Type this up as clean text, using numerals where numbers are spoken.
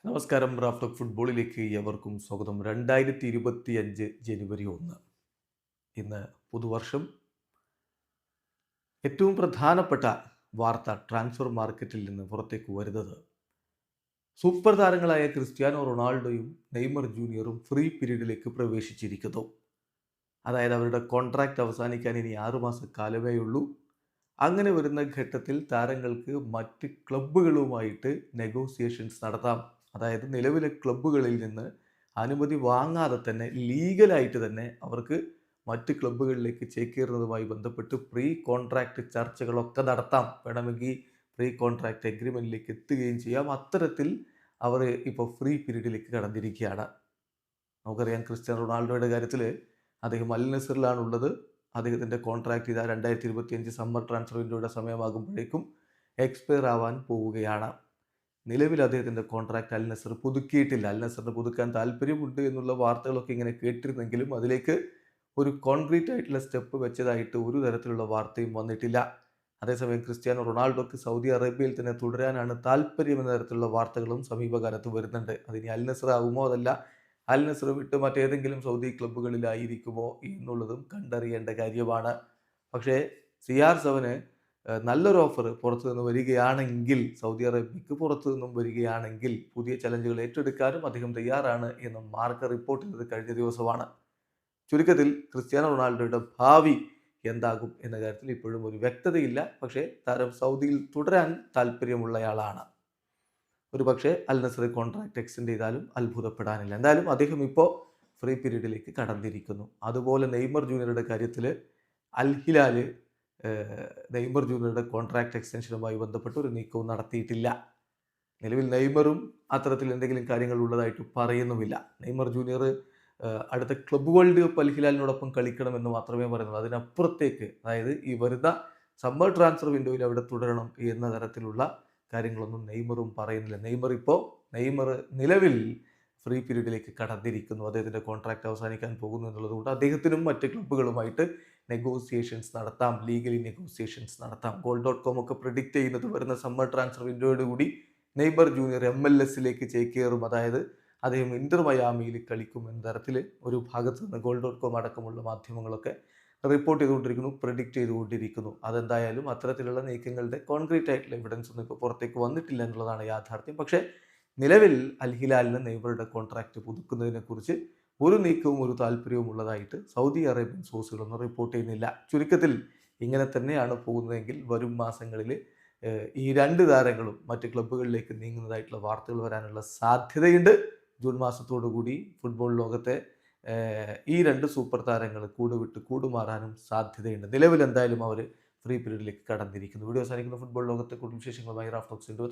നമസ്കാരം. Raf talk ഫുട്ബോളിലേക്ക് എവർക്കും സ്വാഗതം. 2025 ജനുവരി 1 ഇന്ന് പുതുവർഷം. ഏറ്റവും പ്രധാനപ്പെട്ട വാർത്ത ട്രാൻസ്ഫർ മാർക്കറ്റിൽ നിന്ന് പുറത്തേക്ക് വരുന്നത് സൂപ്പർ താരങ്ങളായ ക്രിസ്ത്യാനോ റൊണാൾഡോയും നെയ്മർ ജൂനിയറും ഫ്രീ പീരീഡിലേക്ക് പ്രവേശിച്ചിരിക്കുന്നു. അതായത് അവരുടെ കോൺട്രാക്റ്റ് അവസാനിക്കാൻ ഇനി 6 മാസക്കാലമേ ഉള്ളൂ. അങ്ങനെ വരുന്ന ഘട്ടത്തിൽ താരങ്ങൾക്ക് മറ്റ് ക്ലബ്ബുകളുമായിട്ട് നെഗോസിയേഷൻസ് നടത്താം. അതായത് നിലവിലെ ക്ലബ്ബുകളിൽ നിന്ന് അനുമതി വാങ്ങാതെ തന്നെ ലീഗലായിട്ട് തന്നെ അവർക്ക് മറ്റ് ക്ലബ്ബുകളിലേക്ക് ചേക്കേറുന്നതുമായി ബന്ധപ്പെട്ട് പ്രീ കോൺട്രാക്റ്റ് ചർച്ചകളൊക്കെ നടത്താം. വേണമെങ്കിൽ പ്രീ കോൺട്രാക്റ്റ് എഗ്രിമെൻറ്റിലേക്ക് എത്തുകയും ചെയ്യാം. അത്തരത്തിൽ അവർ ഇപ്പോൾ ഫ്രീ പീരീഡിലേക്ക് കടന്നിരിക്കുകയാണ്. നമുക്കറിയാം, ക്രിസ്ത്യാനോ റൊണാൾഡോയുടെ കാര്യത്തിൽ അദ്ദേഹം അൽ നസറിലാണുള്ളത്. അദ്ദേഹത്തിൻ്റെ കോൺട്രാക്റ്റ് ഇതാ 2025 സമ്മർ ട്രാൻസ്ഫർ വിൻഡോയുടെ സമയമാകുമ്പോഴേക്കും എക്സ്പയർ ആവാൻ പോവുകയാണ്. നിലവിൽ അദ്ദേഹത്തിൻ്റെ കോൺട്രാക്റ്റ് അൽ നസർ പുതുക്കിയിട്ടില്ല. അൽ നസറിന് പുതുക്കാൻ താല്പര്യമുണ്ട് എന്നുള്ള വാർത്തകളൊക്കെ ഇങ്ങനെ കേട്ടിരുന്നെങ്കിലും അതിലേക്ക് ഒരു കോൺക്രീറ്റ് ആയിട്ടുള്ള സ്റ്റെപ്പ് വെച്ചതായിട്ട് ഒരു തരത്തിലുള്ള വാർത്തയും വന്നിട്ടില്ല. അതേസമയം ക്രിസ്ത്യാനോ റൊണാൾഡോക്ക് സൗദി അറേബ്യയിൽ തന്നെ തുടരാനാണ് താല്പര്യം എന്ന തരത്തിലുള്ള വാർത്തകളും സമീപകാലത്ത് വരുന്നുണ്ട്. അതിനി അൽ നസർ ആകുമോ അതല്ല അൽ നസർ വിട്ട് മറ്റേതെങ്കിലും സൗദി ക്ലബ്ബുകളിലായിരിക്കുമോ എന്നുള്ളതും കണ്ടറിയേണ്ട കാര്യമാണ്. പക്ഷേ CR7 നല്ലൊരു ഓഫർ പുറത്തു നിന്ന് വരികയാണെങ്കിൽ, സൗദി അറേബ്യക്ക് പുറത്തു നിന്നും വരികയാണെങ്കിൽ പുതിയ ചലഞ്ചുകൾ ഏറ്റെടുക്കാനും അദ്ദേഹം തയ്യാറാണ് എന്ന് മാർക്ക റിപ്പോർട്ട് ചെയ്തത് കഴിഞ്ഞ ദിവസമാണ്. ചുരുക്കത്തിൽ ക്രിസ്ത്യാനോ റൊണാൾഡോയുടെ ഭാവി എന്താകും എന്ന കാര്യത്തിൽ ഇപ്പോഴും ഒരു വ്യക്തതയില്ല. പക്ഷേ താരം സൗദിയിൽ തുടരാൻ താല്പര്യമുള്ളയാളാണ്. ഒരു പക്ഷേ അൽ നസർ കോൺട്രാക്ട് എക്സ്റ്റെൻഡ് ചെയ്താലും അത്ഭുതപ്പെടാനില്ല. എന്തായാലും അദ്ദേഹം ഇപ്പോൾ ഫ്രീ പീരീഡിലേക്ക് കടന്നിരിക്കുന്നു. അതുപോലെ നെയ്മർ ജൂനിയറുടെ കാര്യത്തിൽ അൽ ഹിലാൽ നെയ്മർ ജൂനിയറുടെ കോൺട്രാക്ട് എക്സ്റ്റൻഷനുമായി ബന്ധപ്പെട്ട് ഒരു നീക്കവും നടത്തിയിട്ടില്ല. നിലവിൽ നെയ്മറും അത്തരത്തിൽ എന്തെങ്കിലും കാര്യങ്ങൾ ഉള്ളതായിട്ട് പറയുന്നുമില്ല. നെയ്മർ ജൂനിയർ അടുത്ത ക്ലബ്ബ് വേൾഡ് കപ്പ് അൽ ഹിലാലിനോടൊപ്പം കളിക്കണമെന്ന് മാത്രമേ പറയുന്നുള്ളൂ. അതിനപ്പുറത്തേക്ക്, അതായത് ഈ വരുന്ന സമ്മർ ട്രാൻസ്ഫർ വിൻഡോയിൽ അവിടെ തുടരണം എന്ന തരത്തിലുള്ള കാര്യങ്ങളൊന്നും നെയ്മറും പറയുന്നില്ല. നെയ്മർ നിലവിൽ ഫ്രീ പീരീഡിലേക്ക് കടന്നിരിക്കുന്നു. അദ്ദേഹത്തിൻ്റെ കോൺട്രാക്റ്റ് അവസാനിക്കാൻ പോകുന്നു എന്നുള്ളതുകൊണ്ട് അദ്ദേഹത്തിനും മറ്റ് ക്ലബ്ബുകളുമായിട്ട് നെഗോസിയേഷൻസ് നടത്താം, ലീഗലി നെഗോസിയേഷൻസ് നടത്താം. goal.com ഒക്കെ പ്രിഡിക്റ്റ് ചെയ്യുന്നത് വരുന്ന സമ്മർ ട്രാൻസ്ഫർ വിൻഡോയോട് കൂടി നെയ്മർ ജൂനിയർ MLS ചേക്കേറും. അതായത് അദ്ദേഹം ഇന്റർ മയാമിയിൽ കളിക്കും എന്ന തരത്തിൽ ഒരു ഭാഗത്ത് നിന്ന് goal.com അടക്കമുള്ള മാധ്യമങ്ങളൊക്കെ റിപ്പോർട്ട് ചെയ്തുകൊണ്ടിരിക്കുന്നു, പ്രെഡിക്റ്റ് ചെയ്തുകൊണ്ടിരിക്കുന്നു. അതെന്തായാലും അത്തരത്തിലുള്ള നീക്കങ്ങളുടെ കോൺക്രീറ്റ് ആയിട്ടുള്ള എവിഡൻസ് ഒന്നും ഇപ്പോൾ പുറത്തേക്ക് വന്നിട്ടില്ല എന്നുള്ളതാണ് യാഥാർത്ഥ്യം. പക്ഷേ നിലവിൽ അൽ ഹിലാലിന് നെയ്മറുടെ കോൺട്രാക്റ്റ് പുതുക്കുന്നതിനെക്കുറിച്ച് ഒരു നീക്കവും ഒരു താല്പര്യവും ഉള്ളതായിട്ട് സൗദി അറേബ്യൻ സോഴ്സുകളൊന്നും റിപ്പോർട്ട് ചെയ്യുന്നില്ല. ചുരുക്കത്തിൽ ഇങ്ങനെ തന്നെയാണ് പോകുന്നതെങ്കിൽ വരും മാസങ്ങളിൽ ഈ രണ്ട് താരങ്ങളും മറ്റ് ക്ലബ്ബുകളിലേക്ക് നീങ്ങുന്നതായിട്ടുള്ള വാർത്തകൾ വരാനുള്ള സാധ്യതയുണ്ട്. ജൂൺ മാസത്തോടു കൂടി ഫുട്ബോൾ ലോകത്തെ ഈ രണ്ട് സൂപ്പർ താരങ്ങൾ കൂടുവിട്ട് കൂടുമാറാനും സാധ്യതയുണ്ട്. നിലവിൽ എന്തായാലും അവർ ഫ്രീ പീരീഡിലേക്ക് കടന്നിരിക്കുന്നു. വീഡിയോ അവസാനിക്കുന്ന ഫുട്ബോൾ ലോകത്തെ കൂടുതൽ വിശേഷങ്ങളുമായി റാഫ് ടോക്സിൻ്റെ